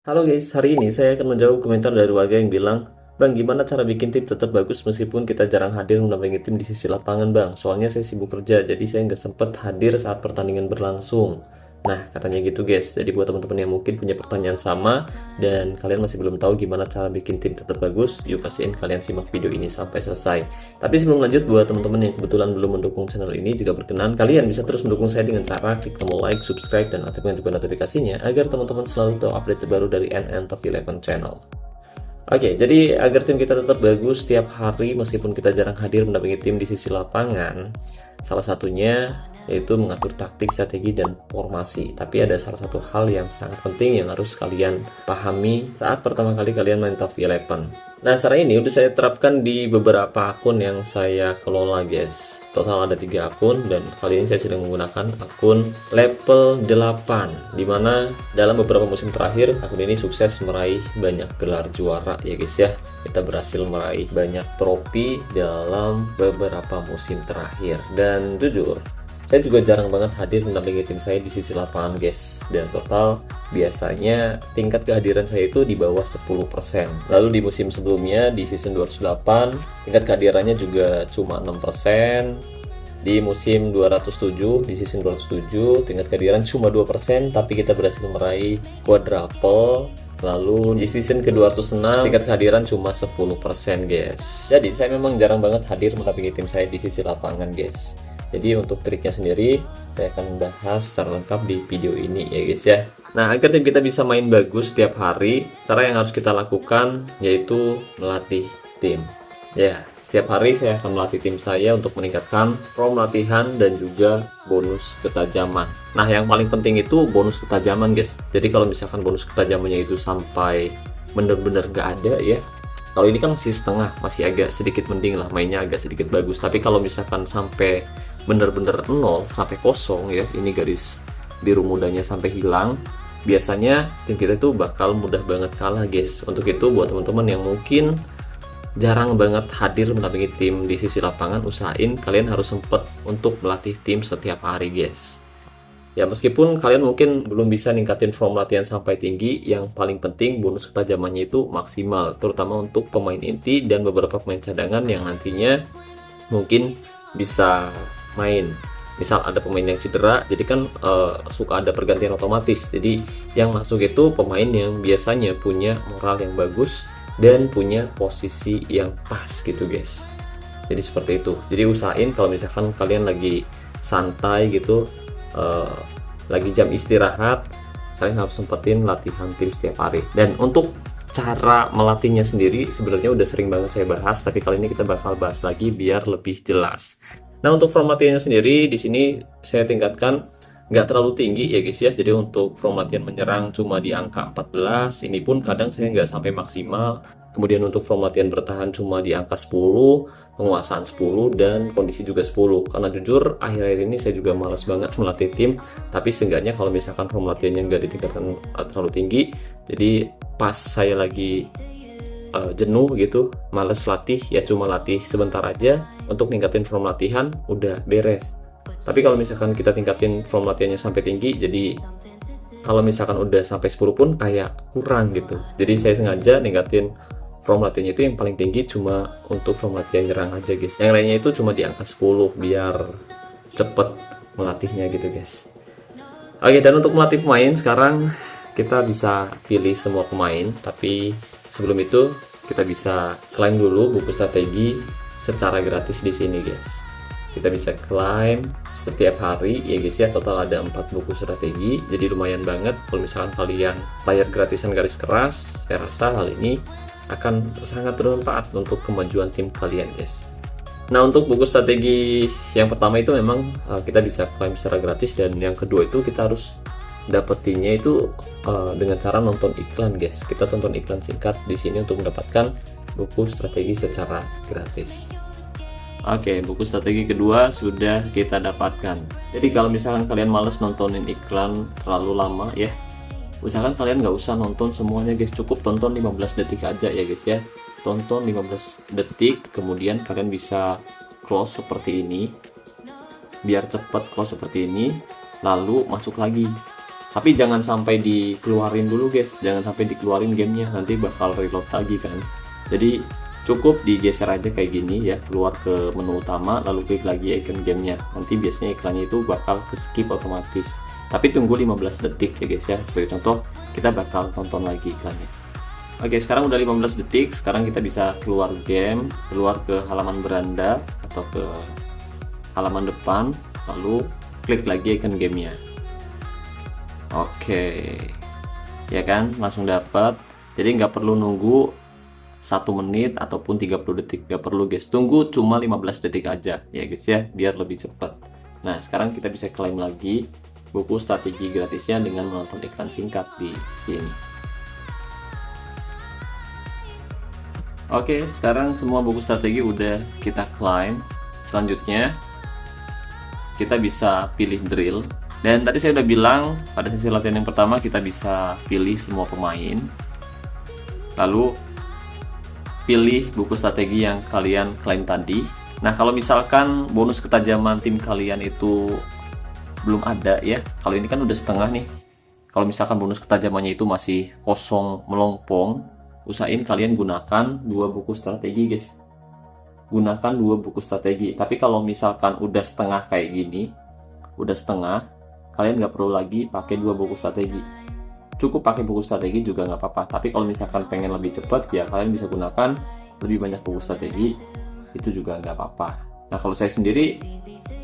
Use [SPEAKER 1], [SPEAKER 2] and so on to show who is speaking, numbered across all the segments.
[SPEAKER 1] Halo guys, hari ini saya akan menjawab komentar dari warga yang bilang, "Bang, gimana cara bikin tim tetap bagus meskipun kita jarang hadir mendampingi tim di sisi lapangan, Bang? Soalnya saya sibuk kerja, jadi saya nggak sempet hadir saat pertandingan berlangsung." Nah, katanya gitu guys. Jadi buat teman-teman yang mungkin punya pertanyaan sama dan kalian masih belum tahu gimana cara bikin tim tetap bagus, yuk pastiin kalian simak video ini sampai selesai. Tapi sebelum lanjut, buat teman-teman yang kebetulan belum mendukung channel ini, jika berkenan, kalian bisa terus mendukung saya dengan cara klik tombol like, subscribe, dan aktifkan juga notifikasinya agar teman-teman selalu tahu update terbaru dari NN Top 11 Channel. Oke, jadi agar tim kita tetap bagus setiap hari meskipun kita jarang hadir mendampingi tim di sisi lapangan, salah satunya yaitu mengatur taktik, strategi, dan formasi. Tapi ada salah satu hal yang sangat penting yang harus kalian pahami saat pertama kali kalian main Top 11. Nah, cara ini udah saya terapkan di beberapa akun yang saya kelola guys. Total ada 3 akun dan kali ini saya sedang menggunakan akun level 8, dimana dalam beberapa musim terakhir akun ini sukses meraih banyak gelar juara ya guys ya. Kita berhasil meraih banyak trofi dalam beberapa musim terakhir, dan jujur saya juga jarang banget hadir mendampingi tim saya di sisi lapangan guys. Dan total biasanya tingkat kehadiran saya itu di bawah 10%. Lalu di musim sebelumnya di season 208 tingkat kehadirannya juga cuma 6%. Di musim 207, di season 207 tingkat kehadiran cuma 2%, tapi kita berhasil meraih quadruple. Lalu di season ke-206 tingkat kehadiran cuma 10% guys. Jadi saya memang jarang banget hadir mendampingi tim saya di sisi lapangan guys. Jadi untuk triknya sendiri saya akan bahas secara lengkap di video ini ya guys ya. Nah, agar tim kita bisa main bagus setiap hari, cara yang harus kita lakukan yaitu melatih tim. Ya, setiap hari saya akan melatih tim saya untuk meningkatkan form latihan dan juga bonus ketajaman. Nah, yang paling penting itu bonus ketajaman guys. Jadi kalau misalkan bonus ketajamannya itu sampai bener-bener gak ada ya, kalau ini kan masih setengah, masih agak sedikit mending lah, mainnya agak sedikit bagus. Tapi kalau misalkan sampai bener-bener 0 sampai kosong ya, ini garis biru mudanya sampai hilang, biasanya tim kita itu bakal mudah banget kalah guys. Untuk itu buat teman-teman yang mungkin jarang banget hadir mendampingi tim di sisi lapangan, usahain kalian harus sempet untuk melatih tim setiap hari guys. Ya, meskipun kalian mungkin belum bisa ningkatin form latihan sampai tinggi, yang paling penting bonus ketajamannya itu maksimal, terutama untuk pemain inti dan beberapa pemain cadangan yang nantinya mungkin bisa main. Misal ada pemain yang cedera, jadi kan suka ada pergantian otomatis. Jadi yang masuk itu pemain yang biasanya punya moral yang bagus dan punya posisi yang pas gitu guys. Jadi seperti itu. Jadi usahain kalau misalkan kalian lagi santai gitu, lagi jam istirahat, kalian harus sempetin latihan tim setiap hari. Dan untuk cara melatihnya sendiri sebenarnya udah sering banget saya bahas, tapi kali ini kita bakal bahas lagi biar lebih jelas. Nah, untuk form latihannya sendiri di sini saya tingkatkan nggak terlalu tinggi ya guys ya. Jadi untuk form latihan menyerang cuma di angka 14, ini pun kadang saya nggak sampai maksimal. Kemudian untuk form latihan bertahan cuma di angka 10, penguasaan 10, dan kondisi juga 10. Karena jujur akhir-akhir ini saya juga malas banget melatih tim, tapi seenggaknya kalau misalkan form latihannya nggak ditingkatkan terlalu tinggi, jadi pas saya lagi jenuh gitu, males latih, ya cuma latih sebentar aja untuk ningkatin form latihan, udah beres. Tapi kalau misalkan kita tingkatin form latihannya sampai tinggi, jadi kalau misalkan udah sampai 10 pun kayak kurang gitu. Jadi saya sengaja ningkatin form latihannya itu yang paling tinggi cuma untuk form latihan nyerang aja guys. Yang lainnya itu cuma di angka 10 biar cepet melatihnya gitu guys. Oke, dan untuk melatih pemain sekarang kita bisa pilih semua pemain, tapi sebelum itu kita bisa klaim dulu buku strategi secara gratis di sini guys. Kita bisa klaim setiap hari ya guys ya. Total ada 4 buku strategi, jadi lumayan banget. Kalau misalkan kalian bayar gratisan garis keras, saya rasa hal ini akan sangat bermanfaat untuk kemajuan tim kalian guys. Nah, untuk buku strategi yang pertama itu memang kita bisa klaim secara gratis, dan yang kedua itu kita harus dapetinnya itu dengan cara nonton iklan guys. Kita tonton iklan singkat di sini untuk mendapatkan buku strategi secara gratis. Oke, buku strategi kedua sudah kita dapatkan. Jadi kalau misalkan kalian males nontonin iklan terlalu lama ya, usahakan kalian nggak usah nonton semuanya guys, cukup tonton 15 detik aja ya guys ya. Tonton 15 detik, kemudian kalian bisa close seperti ini, biar cepat close seperti ini, lalu masuk lagi. Tapi jangan sampai dikeluarin dulu guys, jangan sampai dikeluarin gamenya, nanti bakal reload lagi kan. Jadi cukup digeser aja kayak gini ya, keluar ke menu utama lalu klik lagi icon gamenya, nanti biasanya iklannya itu bakal ke skip otomatis. Tapi tunggu 15 detik ya guys ya, sebagai contoh kita bakal tonton lagi iklannya. Oke, sekarang udah 15 detik, sekarang kita bisa keluar game, keluar ke halaman beranda atau ke halaman depan, lalu klik lagi icon gamenya. Oke, ya kan, langsung dapat. Jadi nggak perlu nunggu 1 menit ataupun 30 detik, nggak perlu guys, tunggu cuma 15 detik aja ya guys ya, biar lebih cepat. Nah, sekarang kita bisa klaim lagi buku strategi gratisnya dengan menonton iklan singkat di sini. Oke, sekarang semua buku strategi udah kita klaim. Selanjutnya kita bisa pilih drill. Dan tadi saya udah bilang pada sesi latihan yang pertama kita bisa pilih semua pemain, lalu pilih buku strategi yang kalian klaim tadi. Nah, kalau misalkan bonus ketajaman tim kalian itu belum ada ya, kalau ini kan udah setengah nih, kalau misalkan bonus ketajamannya itu masih kosong melompong, usahain kalian gunakan 2 buku strategi guys, gunakan 2 buku strategi. Tapi kalau misalkan udah setengah kayak gini, udah setengah, kalian nggak perlu lagi pakai 2 buku strategi, cukup pakai buku strategi juga nggak apa-apa. Tapi kalau misalkan pengen lebih cepat ya kalian bisa gunakan lebih banyak buku strategi, itu juga nggak apa-apa. Nah, kalau saya sendiri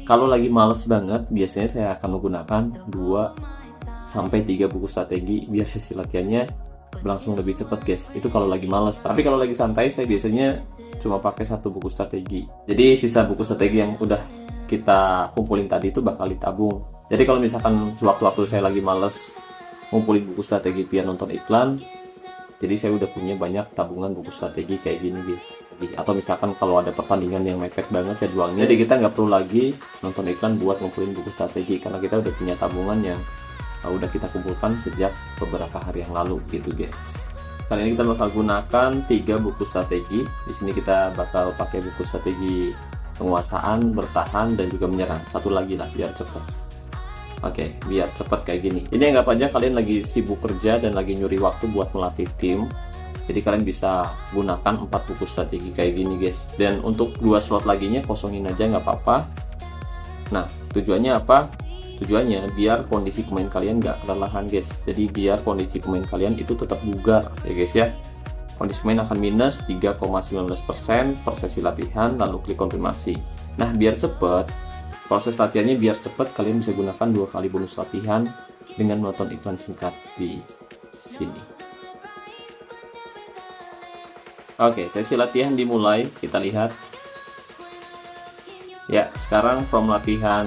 [SPEAKER 1] kalau lagi males banget, biasanya saya akan menggunakan 2-3 buku strategi biar sesi latihannya berlangsung lebih cepat guys. Itu kalau lagi males. Tapi kalau lagi santai saya biasanya cuma pakai 1 buku strategi. Jadi sisa buku strategi yang udah kita kumpulin tadi itu bakal ditabung. Jadi kalau misalkan sewaktu-waktu saya lagi males ngumpulin buku strategi biar nonton iklan, jadi saya udah punya banyak tabungan buku strategi kayak gini guys. Atau misalkan kalau ada pertandingan yang mepet banget jadwalnya, jadi kita nggak perlu lagi nonton iklan buat ngumpulin buku strategi, karena kita udah punya tabungan yang udah kita kumpulkan sejak beberapa hari yang lalu gitu guys. Kali ini kita bakal gunakan 3 buku strategi. Di sini kita bakal pakai buku strategi penguasaan, bertahan, dan juga menyerang. Satu lagi lah biar cepet. Oke, biar cepat kayak gini. Ini anggap aja kalian lagi sibuk kerja dan lagi nyuri waktu buat melatih tim. Jadi kalian bisa gunakan 4 buku strategi kayak gini guys. Dan untuk 2 slot laginya kosongin aja nggak apa-apa. Nah, tujuannya apa? Tujuannya biar kondisi pemain kalian nggak kelelahan guys. Jadi biar kondisi pemain kalian itu tetap bugar ya guys ya. Kondisi pemain akan minus 3,19% per sesi latihan, lalu klik konfirmasi. Nah, biar cepet proses latihannya, biar cepat kalian bisa gunakan 2 kali bonus latihan dengan menonton iklan singkat di sini. Oke, sesi latihan dimulai. Kita lihat ya, sekarang from latihan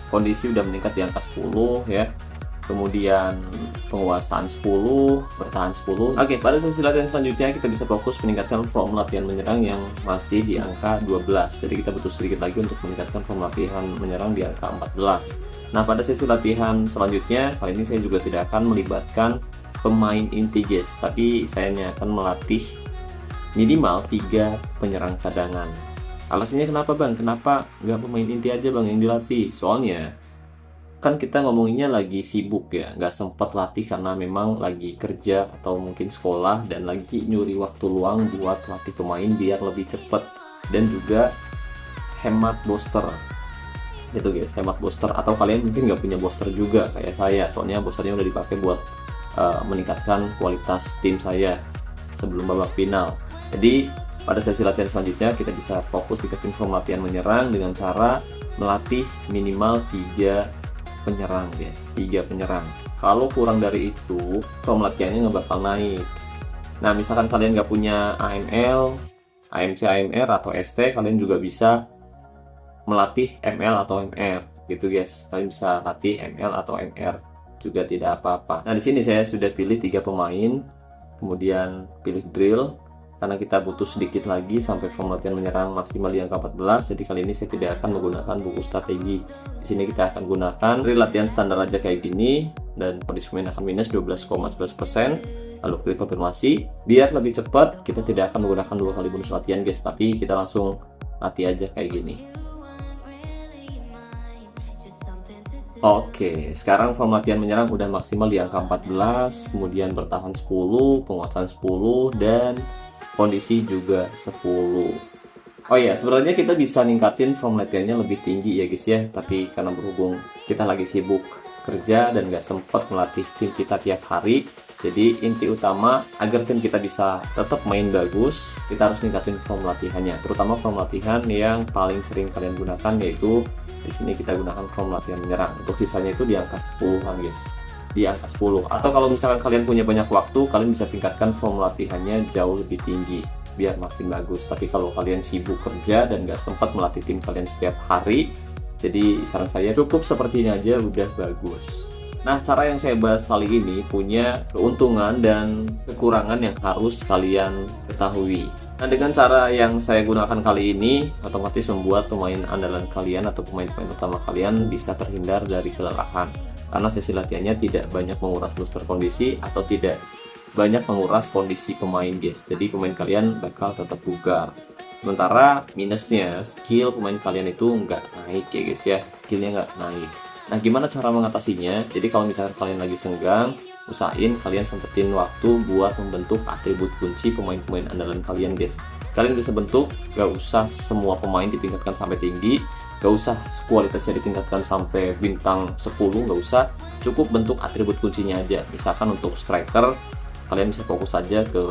[SPEAKER 1] kondisi udah meningkat di angka 10 ya, kemudian penguasaan 10, bertahan 10. Oke, pada sesi latihan selanjutnya kita bisa fokus meningkatkan form latihan menyerang yang masih di angka 12. Jadi kita butuh sedikit lagi untuk meningkatkan form latihan menyerang di angka 14. Nah, pada sesi latihan selanjutnya kali ini saya juga tidak akan melibatkan pemain inti guys, tapi saya hanya akan melatih minimal 3 penyerang cadangan. Alasannya kenapa bang? Kenapa nggak pemain inti aja bang yang dilatih? Soalnya kan kita ngomonginnya lagi sibuk ya, nggak sempat latih karena memang lagi kerja atau mungkin sekolah dan lagi nyuri waktu luang buat latih pemain biar lebih cepet dan juga hemat booster gitu guys, hemat booster. Atau kalian mungkin nggak punya booster juga kayak saya, soalnya boosternya udah dipakai buat meningkatkan kualitas tim saya sebelum babak final. Jadi pada sesi latihan selanjutnya kita bisa fokus tingkatin form latihan menyerang dengan cara melatih minimal 3 penyerang guys, 3 penyerang. Kalau kurang dari itu form latihannya nggak bakal naik. Nah, misalkan kalian nggak punya AML, AMC, AMR atau ST, kalian juga bisa melatih ML atau MR gitu guys. Kalian bisa latih ML atau MR juga tidak apa-apa. Nah, di sini saya sudah pilih 3 pemain, kemudian pilih drill karena kita butuh sedikit lagi sampai form latihan menyerang maksimal di angka 14. Jadi kali ini saya tidak akan menggunakan buku strategi. Di sini kita akan gunakan drill latihan standar aja kayak gini, dan kondisi pemain akan minus 12,11%. Lalu klik konfirmasi. Biar lebih cepat, kita tidak akan menggunakan 2 kali bonus latihan guys, tapi kita langsung latih aja kayak gini. Oke, sekarang form latihan menyerang udah maksimal di angka 14, kemudian bertahan 10, penguasaan 10, dan kondisi juga 10. Oh iya, sebenarnya kita bisa ningkatin form latihannya lebih tinggi ya guys ya, tapi karena berhubung kita lagi sibuk kerja dan gak sempat melatih tim kita tiap hari, jadi inti utama agar tim kita bisa tetap main bagus, kita harus ningkatin form latihannya, terutama form latihan yang paling sering kalian gunakan, yaitu di sini kita gunakan form latihan menyerang. Untuk sisanya itu di angka 10-an guys, di angka 10. Atau kalau misalkan kalian punya banyak waktu, kalian bisa tingkatkan form latihannya jauh lebih tinggi biar makin bagus. Tapi kalau kalian sibuk kerja dan gak sempat melatih tim kalian setiap hari, jadi saran saya cukup seperti ini aja udah bagus. Nah, cara yang saya bahas kali ini punya keuntungan dan kekurangan yang harus kalian ketahui. Nah, dengan cara yang saya gunakan kali ini, otomatis membuat pemain andalan kalian atau pemain-pemain utama kalian bisa terhindar dari kelelahan. Karena sesi latihannya tidak banyak menguras booster kondisi atau tidak banyak menguras kondisi pemain guys. Jadi pemain kalian bakal tetap bugar. Sementara minusnya, skill pemain kalian itu nggak naik ya guys ya. Skillnya nggak naik. Nah, gimana cara mengatasinya? Jadi kalau misalnya kalian lagi senggang, usahain kalian sempetin waktu buat membentuk atribut kunci pemain-pemain andalan kalian guys. Kalian bisa bentuk, gak usah semua pemain ditingkatkan sampai tinggi, gak usah kualitasnya ditingkatkan sampai bintang 10, gak usah. Cukup bentuk atribut kuncinya aja. Misalkan untuk striker, kalian bisa fokus saja ke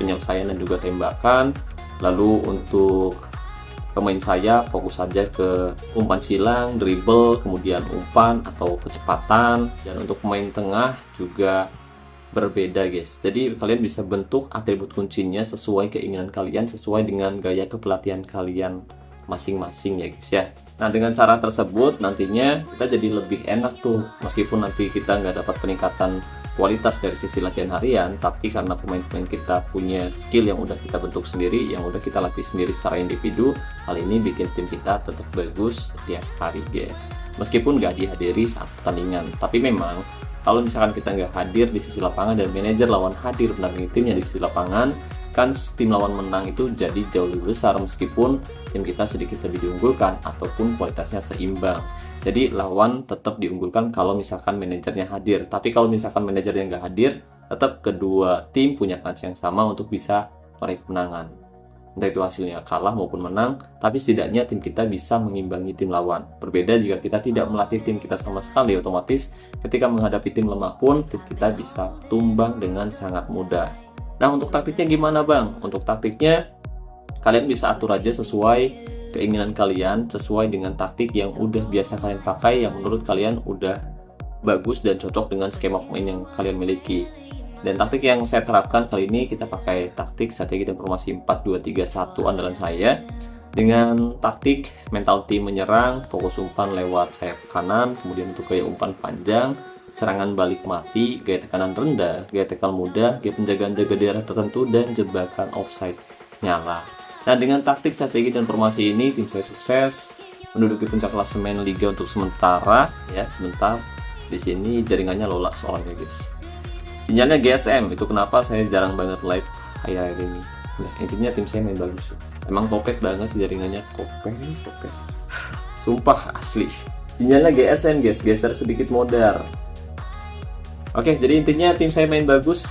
[SPEAKER 1] penyelesaian dan juga tembakan. Lalu untuk pemain saya fokus saja ke umpan silang, dribble, kemudian umpan atau kecepatan. Dan untuk pemain tengah juga berbeda guys. Jadi kalian bisa bentuk atribut kuncinya sesuai keinginan kalian, sesuai dengan gaya kepelatihan kalian masing-masing ya guys ya. Nah, dengan cara tersebut nantinya kita jadi lebih enak tuh, meskipun nanti kita nggak dapat peningkatan kualitas dari sisi latihan harian, tapi karena pemain-pemain kita punya skill yang udah kita bentuk sendiri, yang udah kita latih sendiri secara individu, hal ini bikin tim kita tetap bagus tiap hari guys. Meskipun nggak dihadiri saat pertandingan, tapi memang kalau misalkan kita nggak hadir di sisi lapangan dan manajer lawan hadir mendampingi timnya di sisi lapangan, kan tim lawan menang itu jadi jauh lebih besar meskipun tim kita sedikit lebih diunggulkan ataupun kualitasnya seimbang. Jadi lawan tetap diunggulkan kalau misalkan manajernya hadir. Tapi kalau misalkan manajernya nggak hadir, tetap kedua tim punya kans yang sama untuk bisa meraih kemenangan. Entah itu hasilnya kalah maupun menang, tapi setidaknya tim kita bisa mengimbangi tim lawan. Berbeda jika kita tidak melatih tim kita sama sekali, otomatis ketika menghadapi tim lemah pun tim kita bisa tumbang dengan sangat mudah. Nah, untuk taktiknya gimana bang? Untuk taktiknya kalian bisa atur aja sesuai keinginan kalian, sesuai dengan taktik yang udah biasa kalian pakai, yang menurut kalian udah bagus dan cocok dengan skema pemain yang kalian miliki. Dan taktik yang saya terapkan kali ini, kita pakai taktik strategi dan formasi 4-2-3-1 andalan saya, dengan taktik mental tim menyerang, fokus umpan lewat sayap kanan, kemudian untuk gaya umpan panjang, serangan balik mati, gaya tekanan rendah, gaya tekan mudah, gaya penjagaan jaga daerah tertentu, dan jebakan offside nyala. Nah, dengan taktik, strategi, dan formasi ini, tim saya sukses menduduki puncak klasemen liga untuk sementara. Ya, sebentar. Di sini jaringannya lola soalnya guys. Sinyalnya GSM, itu kenapa saya jarang banget live akhir-akhir ini. Nah, intinya tim saya main bagus. Emang kopek banget sih jaringannya, kopek. Sumpah asli. Sinyalnya GSM guys, geser sedikit modar. Oke, jadi intinya tim saya main bagus.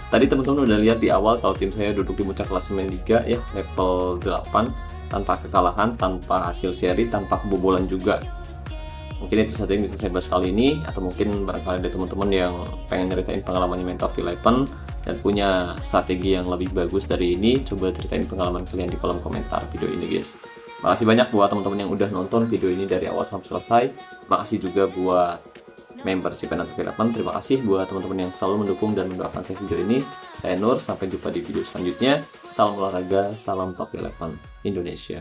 [SPEAKER 1] Tadi teman-teman udah lihat di awal kalau tim saya duduk di puncak klasemen liga ya, level 8, tanpa kekalahan, tanpa hasil seri, tanpa kebobolan juga. Mungkin itu saja yang bisa saya bahas kali ini, atau mungkin barangkali ada teman-teman yang pengen nyeritain pengalamannya main Top 11 dan punya strategi yang lebih bagus dari ini, coba ceritain pengalaman kalian di kolom komentar video ini guys. Makasih banyak buat teman-teman yang udah nonton video ini dari awal sampai selesai. Makasih juga buat membership channel Top 11. Terima kasih buat teman-teman yang selalu mendukung dan mendoakan saya video ini. Saya Nur, sampai jumpa di video selanjutnya. Salam olahraga, salam Top 11 Indonesia.